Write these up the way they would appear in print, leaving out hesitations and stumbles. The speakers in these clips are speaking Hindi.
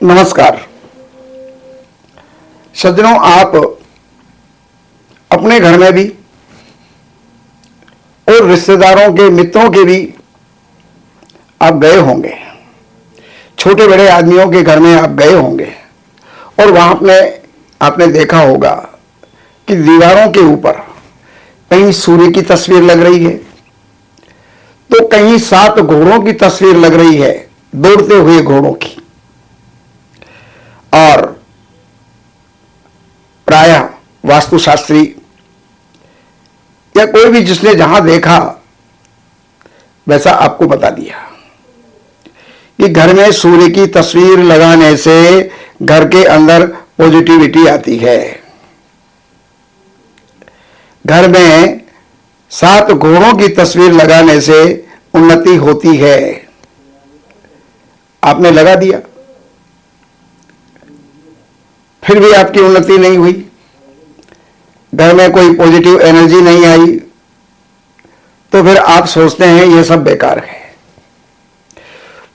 नमस्कार सज्जनों, आप अपने घर में भी और रिश्तेदारों के मित्रों के भी आप गए होंगे। छोटे बड़े आदमियों के घर में आप गए होंगे और वहां आपने देखा होगा कि दीवारों के ऊपर कहीं सूर्य की तस्वीर लग रही है तो कहीं 7 घोड़ों की तस्वीर लग रही है, दौड़ते हुए घोड़ों की। और प्रायः वास्तुशास्त्री या कोई भी जिसने जहां देखा वैसा आपको बता दिया कि घर में सूर्य की तस्वीर लगाने से घर के अंदर पॉजिटिविटी आती है। घर में 7 घोड़ों की तस्वीर लगाने से उन्नति होती है। आपने लगा दिया, फिर भी आपकी उन्नति नहीं हुई, घर में कोई पॉजिटिव एनर्जी नहीं आई, तो फिर आप सोचते हैं यह सब बेकार है।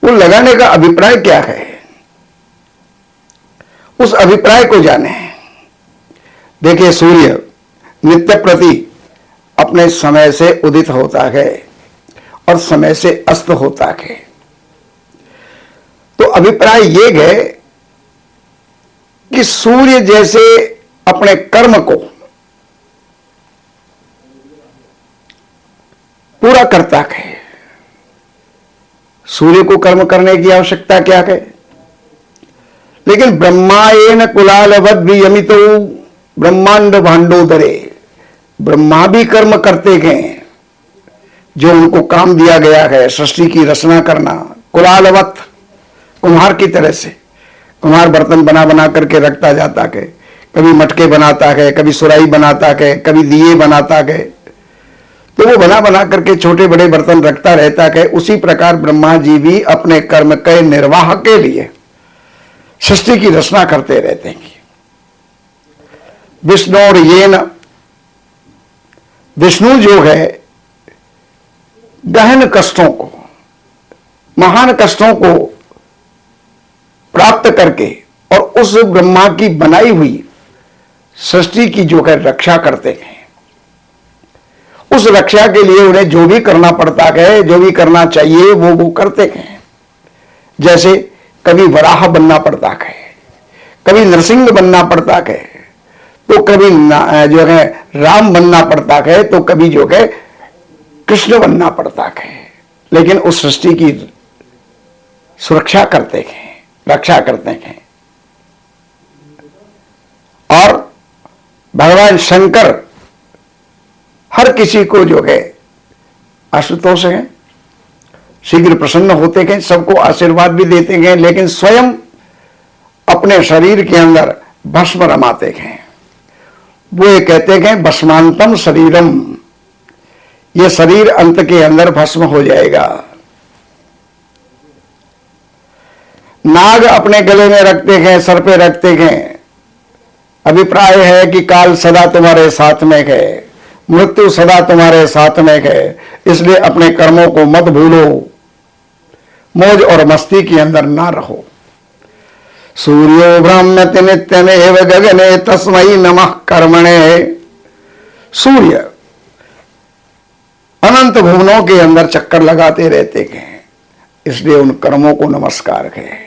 वो लगाने का अभिप्राय क्या है, उस अभिप्राय को जाने। देखिए, सूर्य नित्य प्रति अपने समय से उदित होता है और समय से अस्त होता है। तो अभिप्राय यह है कि सूर्य जैसे अपने कर्म को पूरा करता है। सूर्य को कर्म करने की आवश्यकता क्या है? लेकिन ब्रह्मायेन कुलालवद वियमितो ब्रह्मांड भांडोदरे, ब्रह्मा भी कर्म करते हैं। जो उनको काम दिया गया है सृष्टि की रचना करना, कुलालवत, कुम्हार की तरह से। कुम्हार बर्तन बना बना करके रखता जाता है, कभी मटके बनाता है, कभी सुराही बनाता है, कभी दिए बनाता है। तो वो बना बना करके छोटे बड़े बर्तन रखता रहता है। उसी प्रकार ब्रह्मा जी भी अपने कर्म के निर्वाह के लिए सृष्टि की रचना करते रहते हैं। विष्णु और येन, विष्णु जो है गहन कष्टों को, महान कष्टों को प्राप्त करके और उस ब्रह्मा की बनाई हुई सृष्टि की जो है रक्षा करते हैं। उस रक्षा के लिए उन्हें जो भी करना पड़ता है, जो भी करना चाहिए वो करते हैं। जैसे कभी वराह बनना पड़ता है, कभी नरसिंह बनना पड़ता है, तो कभी जो है राम बनना पड़ता है, तो कभी जो है कृष्ण बनना पड़ता है। लेकिन उस सृष्टि की सुरक्षा करते हैं, रक्षा करते हैं। और भगवान शंकर हर किसी को जो है आशुतोष है, शीघ्र प्रसन्न होते हैं, सबको आशीर्वाद भी देते हैं, लेकिन स्वयं अपने शरीर के अंदर भस्म रमाते हैं। वो ये कहते हैं भस्मांतम शरीरम, ये शरीर अंत के अंदर भस्म हो जाएगा। नाग अपने गले में रखते हैं, सर पे रखते हैं। अभिप्राय है कि काल सदा तुम्हारे साथ में है, मृत्यु सदा तुम्हारे साथ में है, इसलिए अपने कर्मों को मत भूलो, मौज और मस्ती के अंदर ना रहो। सूर्यो ब्रह्मति नित्यमेव गगने तस्मै नमः कर्मणे। सूर्य अनंत भुवनों के अंदर चक्कर लगाते रहते हैं, इसलिए उन कर्मों को नमस्कार है।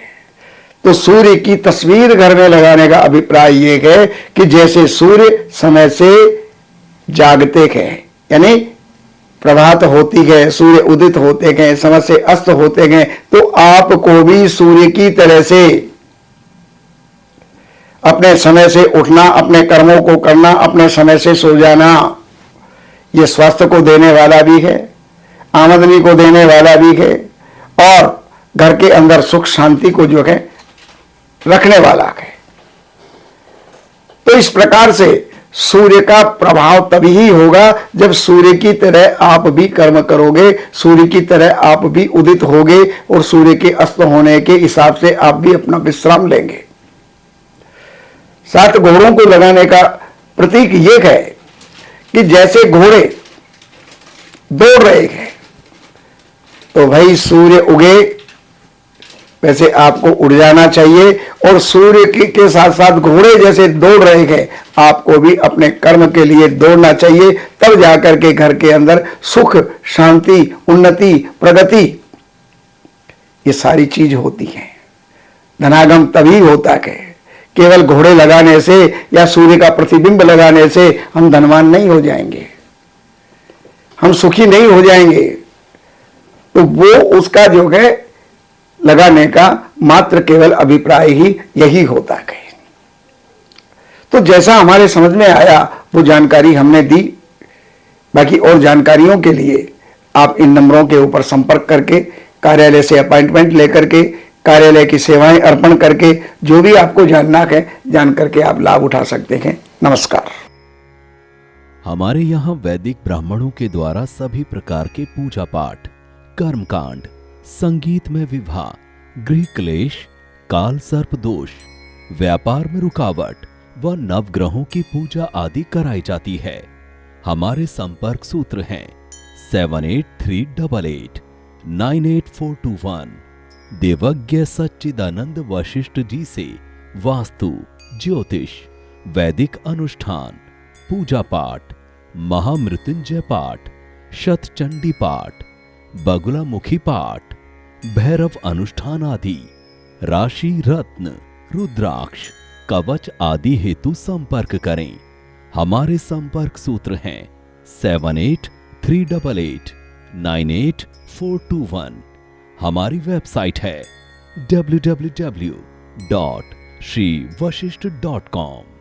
तो सूर्य की तस्वीर घर में लगाने का अभिप्राय यह है कि जैसे सूर्य समय से जागते हैं, यानी प्रभात होती है, सूर्य उदित होते हैं, समय से अस्त होते हैं, तो आपको भी सूर्य की तरह से अपने समय से उठना, अपने कर्मों को करना, अपने समय से सो जाना। यह स्वास्थ्य को देने वाला भी है, आमदनी को देने वाला भी है, और घर के अंदर सुख शांति को जो है रखने वाला है। तो इस प्रकार से सूर्य का प्रभाव तभी ही होगा जब सूर्य की तरह आप भी कर्म करोगे, सूर्य की तरह आप भी उदित होगे, और सूर्य के अस्त होने के हिसाब से आप भी अपना विश्राम लेंगे। 7 घोड़ों को लगाने का प्रतीक यह है कि जैसे घोड़े दौड़ रहे हैं, तो भाई सूर्य उगे वैसे आपको उड़ जाना चाहिए और सूर्य के साथ साथ घोड़े जैसे दौड़ रहे हैं, आपको भी अपने कर्म के लिए दौड़ना चाहिए। तब जाकर के घर के अंदर सुख, शांति, उन्नति, प्रगति ये सारी चीज होती है। धनागम तभी होता है, केवल घोड़े लगाने से या सूर्य का प्रतिबिंब लगाने से हम धनवान नहीं हो जाएंगे, हम सुखी नहीं हो जाएंगे। तो वो उसका जो है लगाने का मात्र केवल अभिप्राय ही यही होता है। तो जैसा हमारे समझ में आया वो जानकारी हमने दी। बाकी और जानकारियों के लिए आप इन नंबरों के ऊपर संपर्क करके, कार्यालय से अपॉइंटमेंट लेकर के, कार्यालय की सेवाएं अर्पण करके जो भी आपको जानना है जान करके आप लाभ उठा सकते हैं। नमस्कार। हमारे यहाँ वैदिक ब्राह्मणों के द्वारा सभी प्रकार के पूजा पाठ, कर्मकांड, संगीत में विवाह, गृह क्लेश, काल सर्प दोष, व्यापार में रुकावट व नवग्रहों की पूजा आदि कराई जाती है। हमारे संपर्क सूत्र हैं 7838898421। देवज्ञ सच्चिदानंद वशिष्ठ जी से वास्तु, ज्योतिष, वैदिक अनुष्ठान, पूजा पाठ, महामृत्युंजय पाठ, शतचंडी पाठ, बगुलामुखी पाठ, भैरव अनुष्ठान आदि, राशि रत्न, रुद्राक्ष, कवच आदि हेतु संपर्क करें। हमारे संपर्क सूत्र हैं 7838898421। हमारी वेबसाइट है www.shrivashishth.com।